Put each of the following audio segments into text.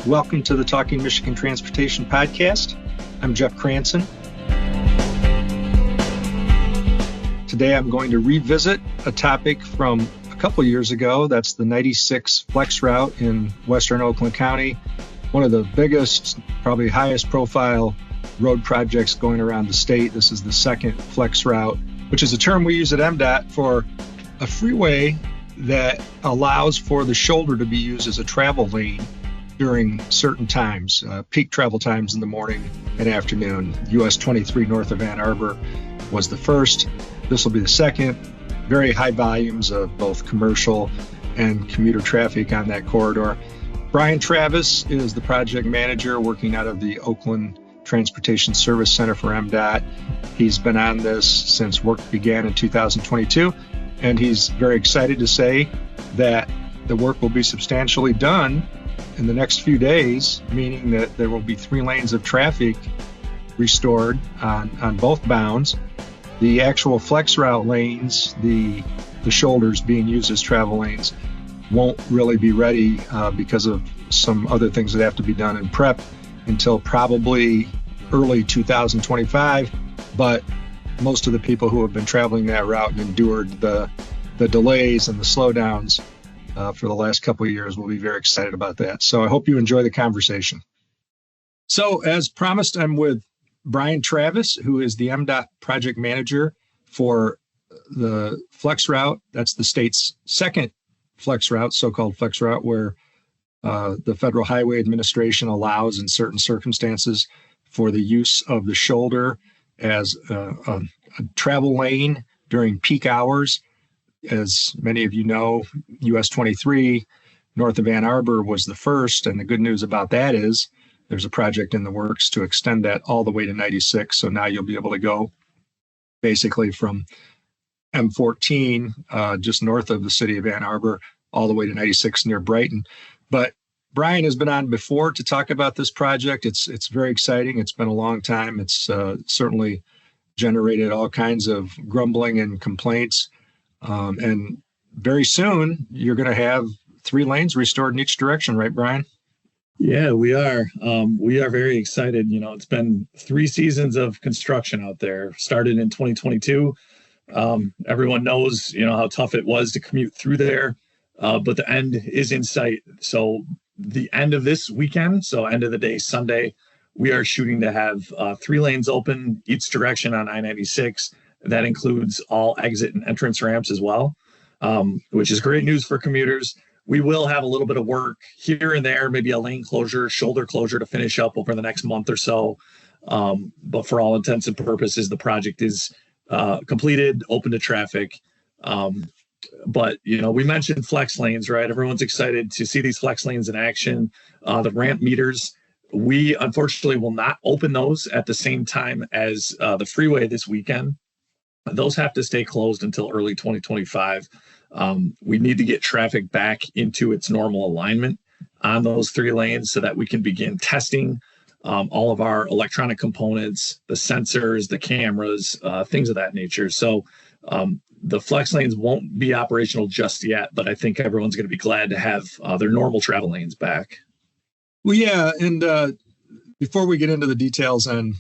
Welcome to the Talking Michigan Transportation Podcast. I'm Jeff Cranston. Today I'm going to revisit a topic from a couple years ago. That's the 96 Flex Route in Western Oakland County. One of the biggest, probably highest profile road projects going around the state. This is the second Flex Route, which is a term we use at MDOT for a freeway that allows for the shoulder to be used as a travel lane during certain times, peak travel times in the morning and afternoon. US 23 north of Ann Arbor was the first. This will be the second. Very high volumes of both commercial and commuter traffic on that corridor. Brian Travis is the project manager working out of the Oakland Transportation Service Center for MDOT. He's been on this since work began in 2022, and he's very excited to say that the work will be substantially done in the next few days, meaning that there will be 3 lanes of traffic restored on both bounds. The actual Flex Route lanes, the shoulders being used as travel lanes, won't really be ready because of some other things that have to be done in prep until probably early 2025. But most of the people who have been traveling that route and endured the delays and the slowdowns for the last couple of years will be very excited about that. So I hope you enjoy the conversation. So as promised, I'm with Brian Travis, who is the MDOT project manager for the Flex Route. That's the state's second Flex Route, so-called Flex Route, where the Federal Highway Administration allows in certain circumstances for the use of the shoulder as a travel lane during peak hours. As many of you know, US 23 north of Ann Arbor was the first, and the good news about that is there's a project in the works to extend that all the way to 96. So now you'll be able to go basically from M14 just north of the city of Ann Arbor all the way to 96 near Brighton. But Brian has been on before to talk about this project. It's very exciting. It's been a long time. It's certainly generated all kinds of grumbling and complaints. And very soon you're going to have 3 lanes restored in each direction, right, Brian? Yeah, we are. We are very excited. You know, it's been 3 seasons of construction out there. Started in 2022. Everyone knows, how tough it was to commute through there, but the end is in sight. So the end of this weekend, so end of the day, Sunday, we are shooting to have 3 lanes open each direction on I-96. That includes all exit and entrance ramps as well, which is great news for commuters. We will have a little bit of work here and there, maybe a lane closure, shoulder closure to finish up over the next month or so. But for all intents and purposes, the project is completed, open to traffic. But, we mentioned flex lanes, right? Everyone's excited to see these flex lanes in action. The ramp meters, we unfortunately will not open those at the same time as the freeway this weekend. Those have to stay closed until early 2025. We need to get traffic back into its normal alignment on those 3 lanes so that we can begin testing all of our electronic components, the sensors, the cameras, things of that nature. So the flex lanes won't be operational just yet, but I think everyone's going to be glad to have their normal travel lanes back. Well, yeah, and before we get into the details on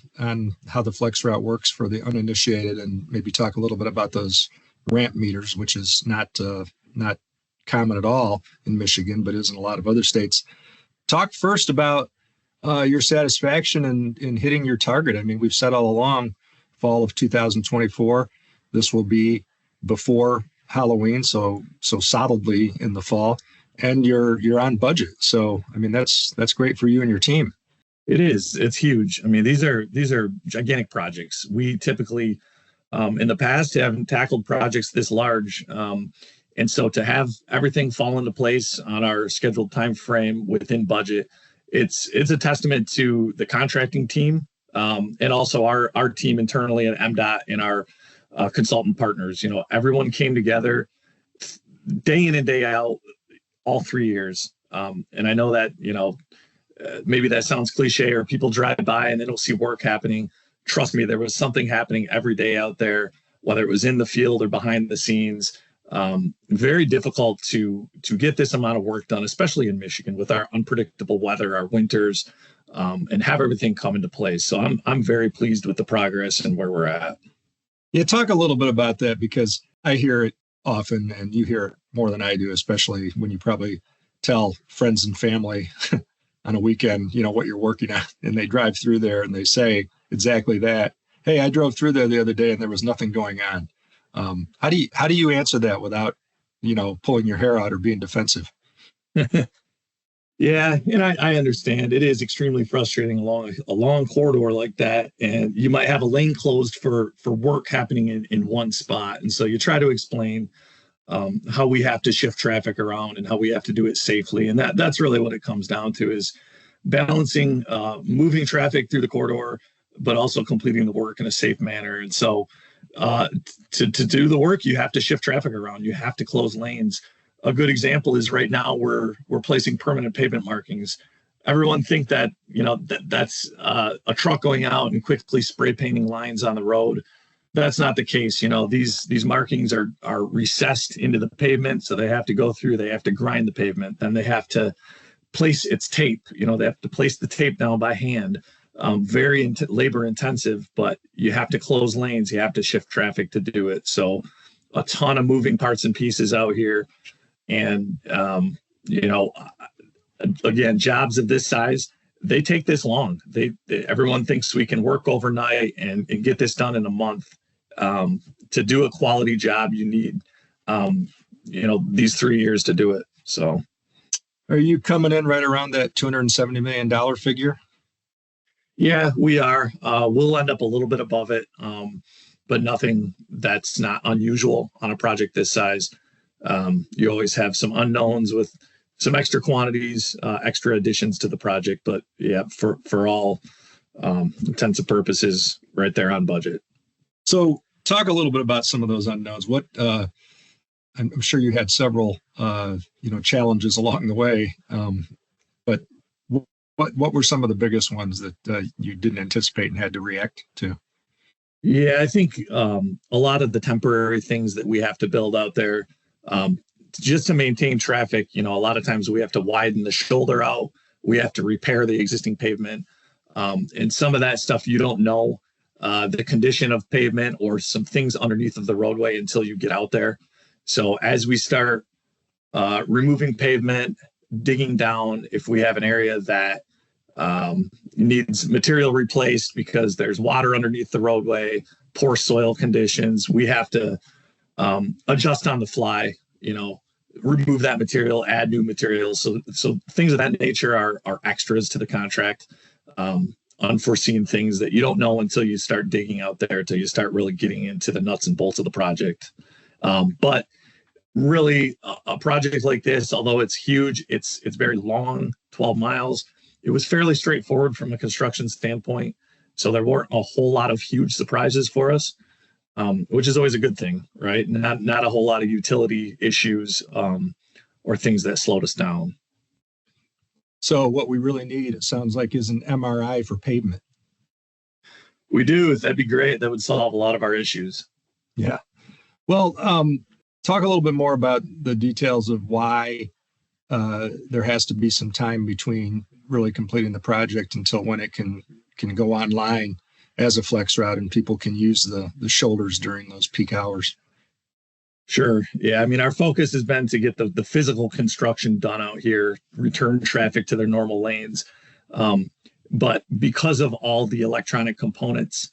how the Flex Route works for the uninitiated, and maybe talk a little bit about those ramp meters, which is not common at all in Michigan, but is in a lot of other states. Talk first about your satisfaction in hitting your target. I mean, we've said all along, fall of 2024, this will be before Halloween, so solidly in the fall, and you're on budget. So, I mean, that's great for you and your team. It is. It's huge. I mean, these are gigantic projects. We typically, in the past, haven't tackled projects this large. And so to have everything fall into place on our scheduled time frame within budget, it's a testament to the contracting team and also our team internally at MDOT and our consultant partners. Everyone came together day in and day out, all 3 years. And I know that, maybe that sounds cliche, or people drive by and they don't see work happening. Trust me, there was something happening every day out there, whether it was in the field or behind the scenes. Very difficult to get this amount of work done, especially in Michigan with our unpredictable weather, our winters, and have everything come into place. So I'm very pleased with the progress and where we're at. Yeah, talk a little bit about that, because I hear it often, and you hear it more than I do, especially when you probably tell friends and family on a weekend, what you're working on, and they drive through there and they say exactly that. Hey, I drove through there the other day and there was nothing going on. How do you answer that without, pulling your hair out or being defensive? Yeah, and I understand it is extremely frustrating along a long corridor like that, and you might have a lane closed for work happening in one spot, and so you try to explain how we have to shift traffic around and how we have to do it safely, and that's really what it comes down to, is balancing moving traffic through the corridor, but also completing the work in a safe manner. And so to do the work, you have to shift traffic around. You have to close lanes. A good example is right now we're placing permanent pavement markings. Everyone think that that's a truck going out and quickly spray painting lines on the road. That's not the case. These markings are recessed into the pavement, so they have to go through. They have to grind the pavement. Then they have to place its tape. They have to place the tape down by hand. Very labor intensive, but you have to close lanes. You have to shift traffic to do it. So a ton of moving parts and pieces out here. And, again, jobs of this size, they take this long. Everyone thinks we can work overnight and get this done in a month. To do a quality job, you need, these 3 years to do it. So are you coming in right around that $270 million figure? Yeah, we are. We'll end up a little bit above it, but nothing that's not unusual on a project this size. You always have some unknowns with some extra quantities, extra additions to the project, but yeah, for all intents and purposes, right there on budget. So talk a little bit about some of those unknowns. What I'm sure you had several challenges along the way, but what were some of the biggest ones that you didn't anticipate and had to react to? Yeah, I think a lot of the temporary things that we have to build out there, just to maintain traffic, a lot of times we have to widen the shoulder out. We have to repair the existing pavement. And some of that stuff, you don't know the condition of pavement or some things underneath of the roadway until you get out there. So as we start removing pavement, digging down, if we have an area that needs material replaced because there's water underneath the roadway, poor soil conditions, we have to adjust on the fly, remove that material, add new materials. So things of that nature are extras to the contract, unforeseen things that you don't know until you start digging out there, until you start really getting into the nuts and bolts of the project. But really, a project like this, although it's huge, it's very long, 12 miles. It was fairly straightforward from a construction standpoint. So there weren't a whole lot of huge surprises for us, which is always a good thing, right? Not a whole lot of utility issues or things that slowed us down. So what we really need, it sounds like, is an MRI for pavement. We do. That'd be great. That would solve a lot of our issues. Yeah. Well, talk a little bit more about the details of why there has to be some time between really completing the project until when it can go online as a flex route and people can use the shoulders during those peak hours. Sure. Yeah. I mean, our focus has been to get the physical construction done out here, return traffic to their normal lanes. But because of all the electronic components,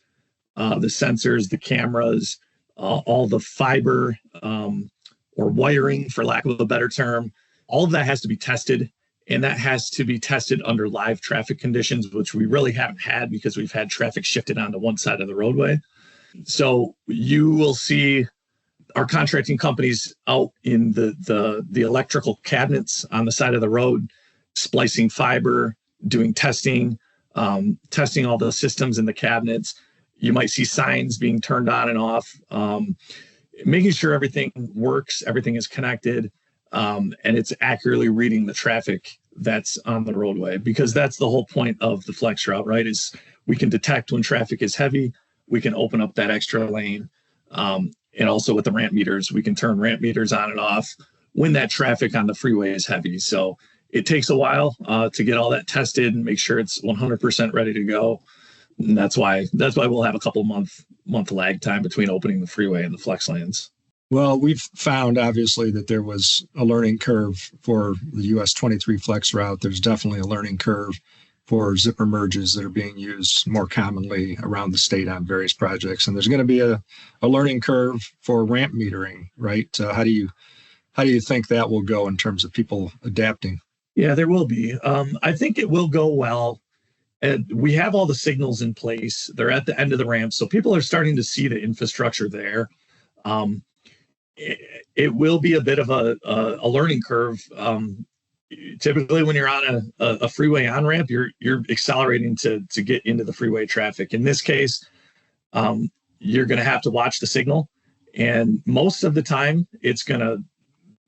the sensors, the cameras, all the fiber or wiring, for lack of a better term, all of that has to be tested. And that has to be tested under live traffic conditions, which we really haven't had because we've had traffic shifted onto one side of the roadway. So you will see our contracting companies out in the electrical cabinets on the side of the road, splicing fiber, doing testing, testing all the systems in the cabinets. You might see signs being turned on and off, making sure everything works, everything is connected, and it's accurately reading the traffic that's on the roadway, because that's the whole point of the flex route, right? Is we can detect when traffic is heavy, we can open up that extra lane. And also with the ramp meters, we can turn ramp meters on and off when that traffic on the freeway is heavy. So it takes a while to get all that tested and make sure it's 100% ready to go. And that's why we'll have a couple month lag time between opening the freeway and the flex lanes. Well, we've found obviously that there was a learning curve for the US 23 flex route. There's definitely a learning curve for zipper merges that are being used more commonly around the state on various projects. And there's going to be a learning curve for ramp metering, right? How do you think that will go in terms of people adapting? Yeah, there will be. I think it will go well. And we have all the signals in place. They're at the end of the ramp. So people are starting to see the infrastructure there. It will be a bit of a learning curve. Typically, when you're on a freeway on ramp, you're accelerating to get into the freeway traffic. In this case, you're going to have to watch the signal, and most of the time, it's going to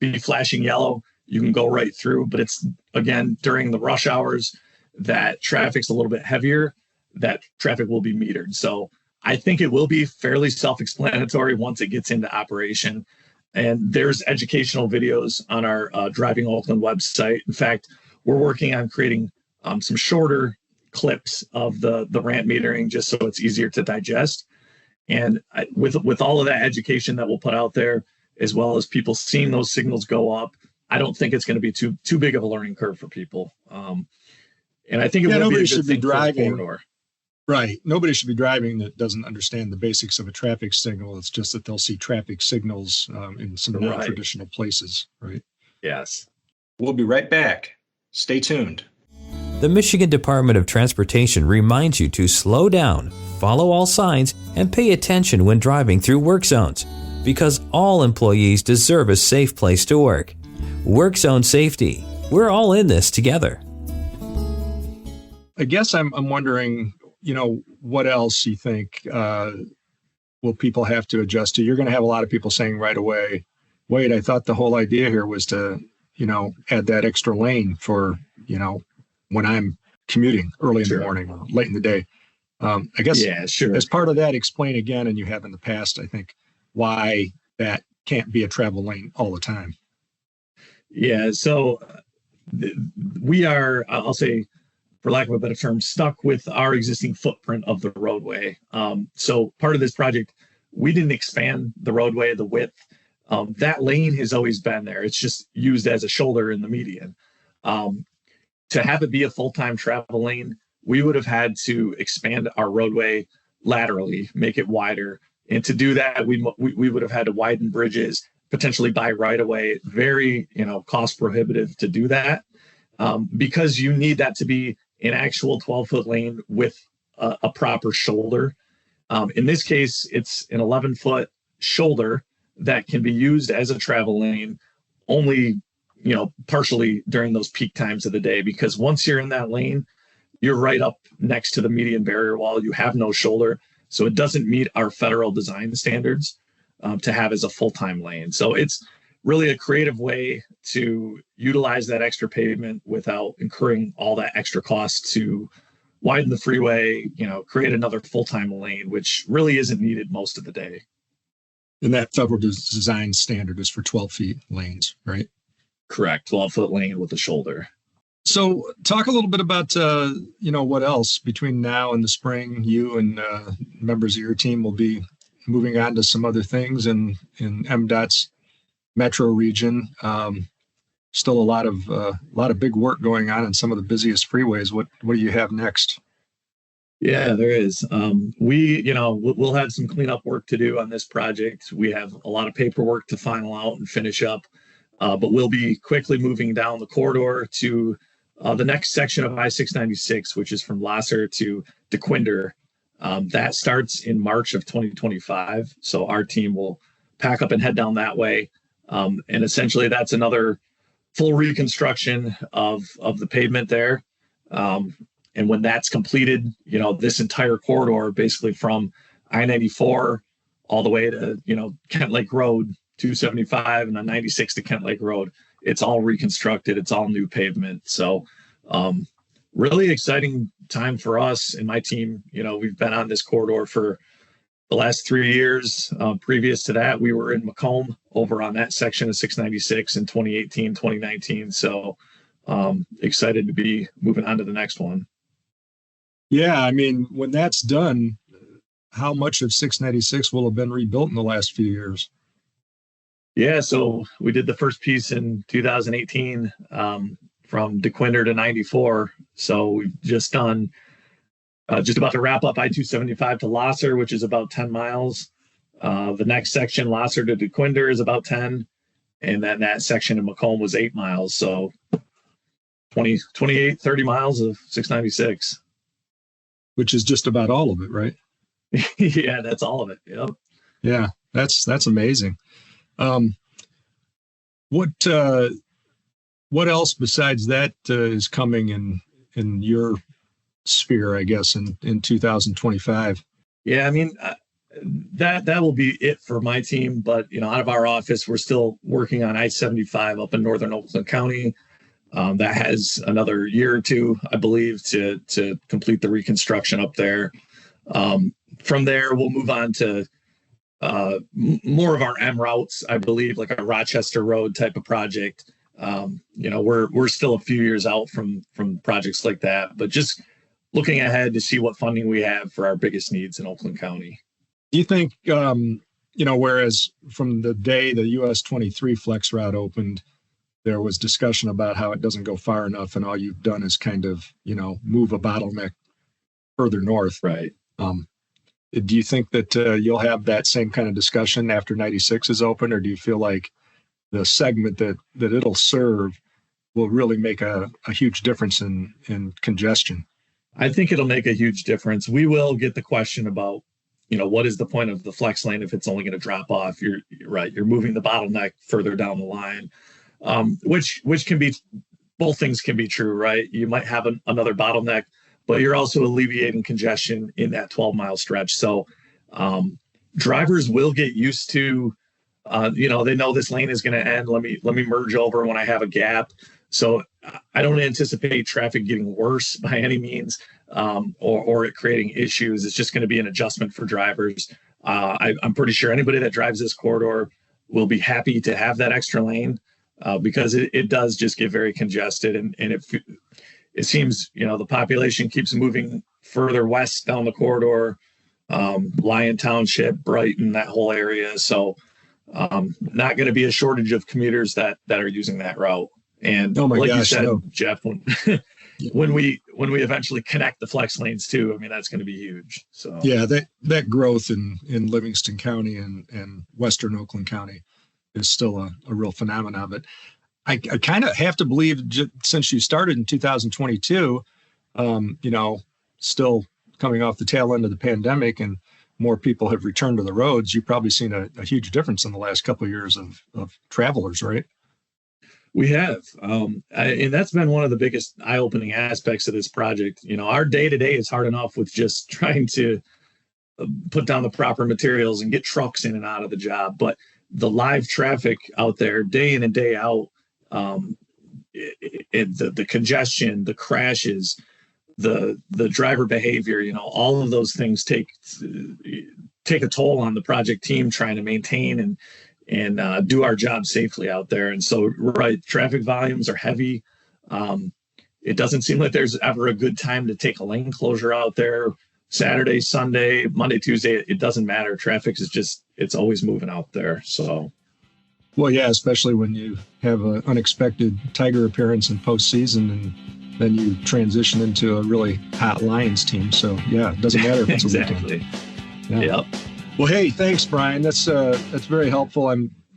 be flashing yellow. You can go right through, but it's again during the rush hours that traffic's a little bit heavier. That traffic will be metered. So I think it will be fairly self-explanatory once it gets into operation. And there's educational videos on our Driving Oakland website. In fact, we're working on creating some shorter clips of the ramp metering just so it's easier to digest. And with all of that education that we'll put out there, as well as people seeing those signals go up, I don't think it's going to be too big of a learning curve for people. And I think it will be a good thing for the corridor. Right. Nobody should be driving that doesn't understand the basics of a traffic signal. It's just that they'll see traffic signals in some non-traditional places, right? Yes. We'll be right back. Stay tuned. The Michigan Department of Transportation reminds you to slow down, follow all signs, and pay attention when driving through work zones, because all employees deserve a safe place to work. Work zone safety. We're all in this together. I guess I'm wondering, what else you think will people have to adjust to? You're going to have a lot of people saying right away, wait, I thought the whole idea here was to, add that extra lane for, when I'm commuting early in the morning or late in the day. I guess as part of that, explain again, and you have in the past, I think, why that can't be a travel lane all the time. Yeah, so we are, I'll say, for lack of a better term, stuck with our existing footprint of the roadway. So part of this project, we didn't expand the roadway, the width. That lane has always been there. It's just used as a shoulder in the median. To have it be a full-time travel lane, we would have had to expand our roadway laterally, make it wider. And to do that, we would have had to widen bridges, potentially buy right away. Very, cost prohibitive to do that because you need that to be an actual 12-foot lane with a proper shoulder. In this case, it's an 11-foot shoulder that can be used as a travel lane only, partially during those peak times of the day, because once you're in that lane, you're right up next to the median barrier wall. You have no shoulder. So it doesn't meet our federal design standards to have as a full-time lane. So it's really a creative way to utilize that extra pavement without incurring all that extra cost to widen the freeway, create another full-time lane, which really isn't needed most of the day. And that federal design standard is for 12 feet lanes, right? Correct. 12-foot lane with a shoulder. So talk a little bit about, what else between now and the spring. You and members of your team will be moving on to some other things in MDOT's metro region. Still a lot of big work going on some of the busiest freeways. What do you have next? Yeah, there is. We'll have some cleanup work to do on this project. We have a lot of paperwork to final out and finish up, but we'll be quickly moving down the corridor to the next section of I-96, which is from Lasser to DeQuinder. That starts in March of 2025. So our team will pack up and head down that way. And essentially that's another full reconstruction of the pavement there. And when that's completed, this entire corridor, basically from I-94 all the way to, Kent Lake Road, 275 and then 96 to Kent Lake Road, it's all reconstructed. It's all new pavement. So really exciting time for us and my team. We've been on this corridor for The last 3 years previous to that, we were in Macomb over on that section of 696 in 2018, 2019. So excited to be moving on to the next one. Yeah, I mean, when that's done, how much of 696 will have been rebuilt in the last few years? Yeah, so we did the first piece in 2018 from DeQuinder to 94. So we've just done, just about to wrap up I-275 to Losser, which is about 10 miles. The next section, Losser to DeQuinder, is about 10. And then that section in Macomb was 8 miles. So 28, 30 miles of 696. Which is just about all of it, right? Yeah, that's all of it. Yep. Yeah, that's amazing. What else besides that is coming in your sphere, I guess, in 2025? Yeah, I mean, that will be it for my team. But, out of our office, we're still working on I-75 up in northern Oakland County. That has another year or two, I believe, to complete the reconstruction up there. From there, we'll move on to more of our M routes, I believe, like a Rochester Road type of project. We're still a few years out from projects like that, but just looking ahead to see what funding we have for our biggest needs in Oakland County. Do you think, whereas from the day the US 23 flex route opened, there was discussion about how it doesn't go far enough and all you've done is kind of, move a bottleneck further north. Right. Do you think that you'll have that same kind of discussion after 96 is open, or do you feel like the segment that it'll serve will really make a huge difference in congestion? I think it'll make a huge difference. We will get the question about, what is the point of the flex lane if it's only going to drop off? You're right. You're moving the bottleneck further down the line, which can be, both things can be true, right? You might have another bottleneck, but you're also alleviating congestion in that 12-mile stretch. So drivers will get used to, they know this lane is going to end. Let me merge over when I have a gap. So I don't anticipate traffic getting worse by any means, or it creating issues. It's just going to be an adjustment for drivers. I'm pretty sure anybody that drives this corridor will be happy to have that extra lane because it does just get very congested. And it seems, the population keeps moving further west down the corridor, Lyon Township, Brighton, that whole area. So not going to be a shortage of commuters that are using that route. And like you said, no. Jeff, when we eventually connect the flex lanes too, I mean, that's going to be huge. So yeah, that growth in Livingston County and Western Oakland County is still a real phenomenon. But I kind of have to believe, since you started in 2022, still coming off the tail end of the pandemic and more people have returned to the roads, you've probably seen a huge difference in the last couple of years of travelers, right? We have. And that's been one of the biggest eye-opening aspects of this project. Our day-to-day is hard enough with just trying to put down the proper materials and get trucks in and out of the job. But the live traffic out there day in and day out, the congestion, the crashes, the driver behavior, all of those things take a toll on the project team trying to maintain and do our job safely out there. And so, right, traffic volumes are heavy. It doesn't seem like there's ever a good time to take a lane closure out there. Saturday, Sunday, Monday, Tuesday, it doesn't matter. Traffic is it's always moving out there. So, well, yeah, especially when you have an unexpected Tiger appearance in postseason and then you transition into a really hot Lions team. So, yeah, it doesn't matter if it's exactly. a weekend. Yeah. Yep. Well, hey, thanks, Brian. That's very helpful.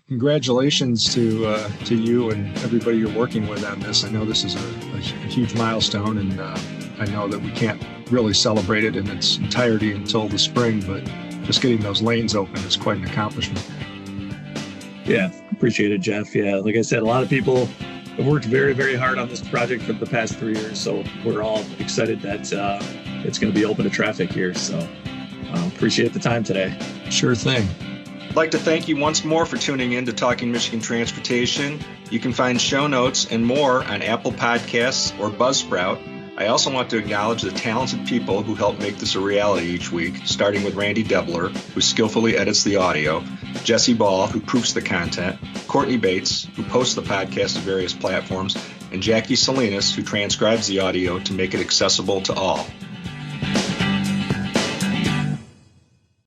Congratulations to you and everybody you're working with on this. I know this is a huge milestone, and I know that we can't really celebrate it in its entirety until the spring, but just getting those lanes open is quite an accomplishment. Yeah, appreciate it, Jeff. Yeah, like I said, a lot of people have worked very, very hard on this project for the past 3 years, so we're all excited that it's going to be open to traffic here. So appreciate the time today. Sure thing. I'd like to thank you once more for tuning in to Talking Michigan Transportation. You can find show notes and more on Apple Podcasts or Buzzsprout. I also want to acknowledge the talented people who help make this a reality each week, starting with Randy Debler, who skillfully edits the audio, Jesse Ball, who proofs the content, Courtney Bates, who posts the podcast to various platforms, and Jackie Salinas, who transcribes the audio to make it accessible to all.